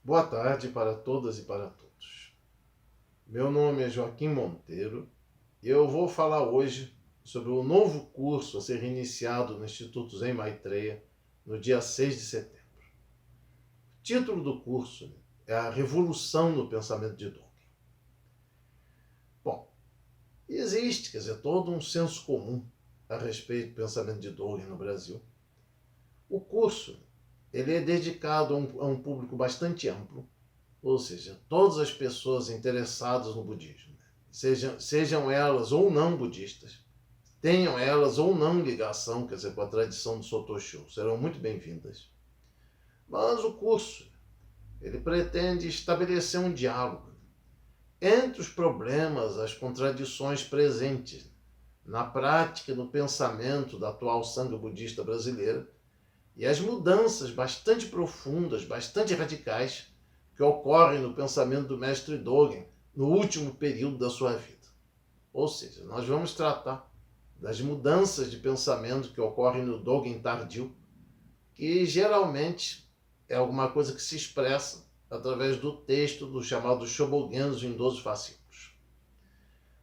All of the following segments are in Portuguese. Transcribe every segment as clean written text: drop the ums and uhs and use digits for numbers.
Boa tarde para todas e para todos. Meu nome é Joaquim Monteiro e eu vou falar hoje sobre o novo curso a ser iniciado no Instituto Zen Maitreya no dia 6 de setembro. O título do curso é A Revolução no Pensamento de Dogen. Bom, existe, todo um senso comum a respeito do pensamento de Dogen no Brasil. O curso ele é dedicado a um público bastante amplo, ou seja, todas as pessoas interessadas no budismo, sejam elas ou não budistas, tenham elas ou não ligação, com a tradição do Soto Sho, serão muito bem-vindas. Mas o curso ele pretende estabelecer um diálogo entre os problemas, as contradições presentes na prática e no pensamento da atual sangha budista brasileira e as mudanças bastante profundas, bastante radicais que ocorrem no pensamento do mestre Dogen no último período da sua vida. Ou seja, nós vamos tratar das mudanças de pensamento que ocorrem no Dogen tardio, que geralmente é alguma coisa que se expressa através do texto do chamado Shobogenzo em 12 fascículos.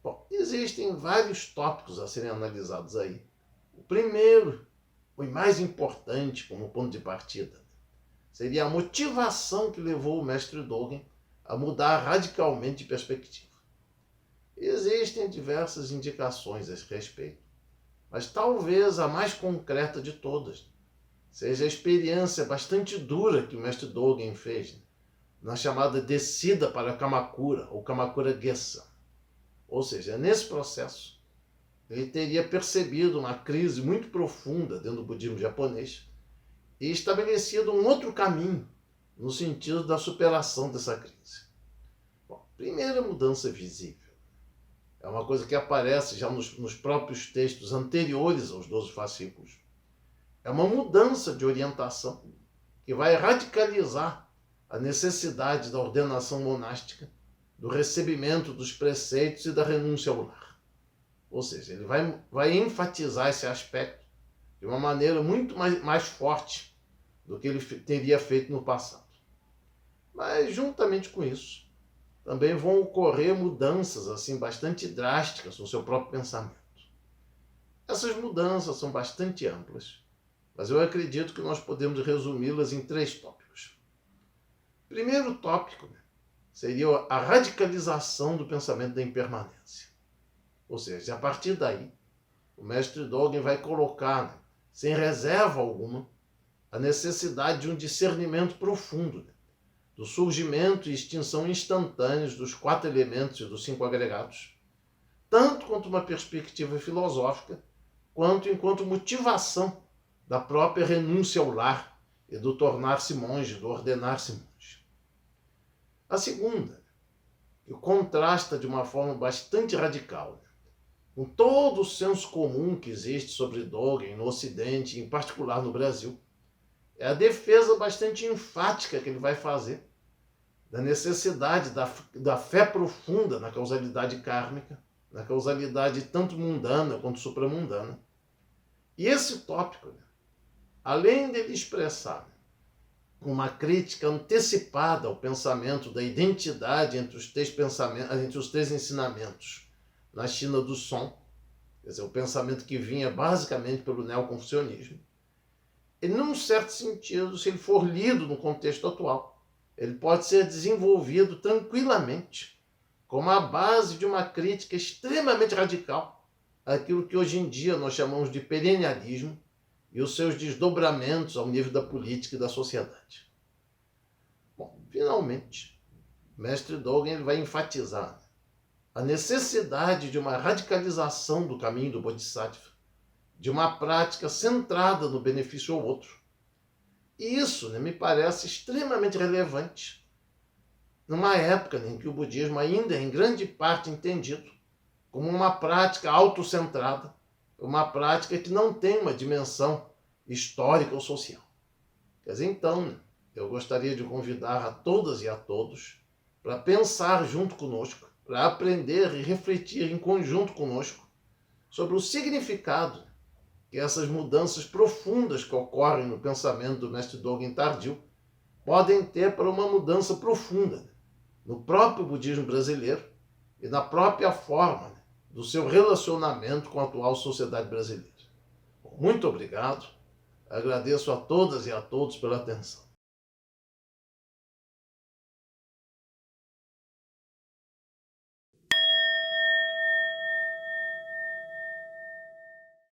Bom, existem vários tópicos a serem analisados aí. O primeiro, o mais importante como ponto de partida, seria a motivação que levou o mestre Dogen a mudar radicalmente de perspectiva. Existem diversas indicações a esse respeito, mas talvez a mais concreta de todas seja a experiência bastante dura que o mestre Dogen fez na chamada descida para Kamakura, ou Kamakura Gessen. Ou seja, nesse processo, ele teria percebido uma crise muito profunda dentro do budismo japonês e estabelecido um outro caminho no sentido da superação dessa crise. Bom, primeira mudança visível. É uma coisa que aparece já nos próprios textos anteriores aos 12 fascículos. É uma mudança de orientação que vai radicalizar a necessidade da ordenação monástica, do recebimento dos preceitos e da renúncia ao lar. Ou seja, ele vai enfatizar esse aspecto de uma maneira muito mais forte do que ele teria feito no passado. Mas, juntamente com isso, também vão ocorrer mudanças assim bastante drásticas no seu próprio pensamento. Essas mudanças são bastante amplas, mas eu acredito que nós podemos resumi-las em 3 tópicos. Primeiro tópico seria a radicalização do pensamento da impermanência. Ou seja, a partir daí, o mestre Dogen vai colocar, sem reserva alguma, a necessidade de um discernimento profundo do surgimento e extinção instantâneos dos 4 elementos e dos 5 agregados, tanto quanto uma perspectiva filosófica, quanto enquanto motivação da própria renúncia ao lar e do tornar-se monge, do ordenar-se monge. A segunda, que contrasta de uma forma bastante radical com todo o senso comum que existe sobre Dogen no Ocidente, em particular no Brasil, é a defesa bastante enfática que ele vai fazer da necessidade da fé profunda na causalidade kármica, na causalidade tanto mundana quanto supramundana. E esse tópico, além dele expressar uma crítica antecipada ao pensamento da identidade entre os 3 ensinamentos na China do Som, quer dizer, o pensamento que vinha basicamente pelo neoconfucionismo, e num certo sentido, se ele for lido no contexto atual, ele pode ser desenvolvido tranquilamente como a base de uma crítica extremamente radical àquilo que hoje em dia nós chamamos de perennialismo e os seus desdobramentos ao nível da política e da sociedade. Bom, finalmente, o mestre Dogen vai enfatizar a necessidade de uma radicalização do caminho do Bodhisattva, de uma prática centrada no benefício ao outro. E isso me parece extremamente relevante numa época em que o budismo ainda é em grande parte entendido como uma prática autocentrada, uma prática que não tem uma dimensão histórica ou social. Quer dizer, então, eu gostaria de convidar a todas e a todos para pensar junto conosco, para aprender e refletir em conjunto conosco sobre o significado que essas mudanças profundas que ocorrem no pensamento do mestre Dogen tardio podem ter para uma mudança profunda, né, no próprio budismo brasileiro e na própria forma, né, do seu relacionamento com a atual sociedade brasileira. Muito obrigado. Agradeço a todas e a todos pela atenção.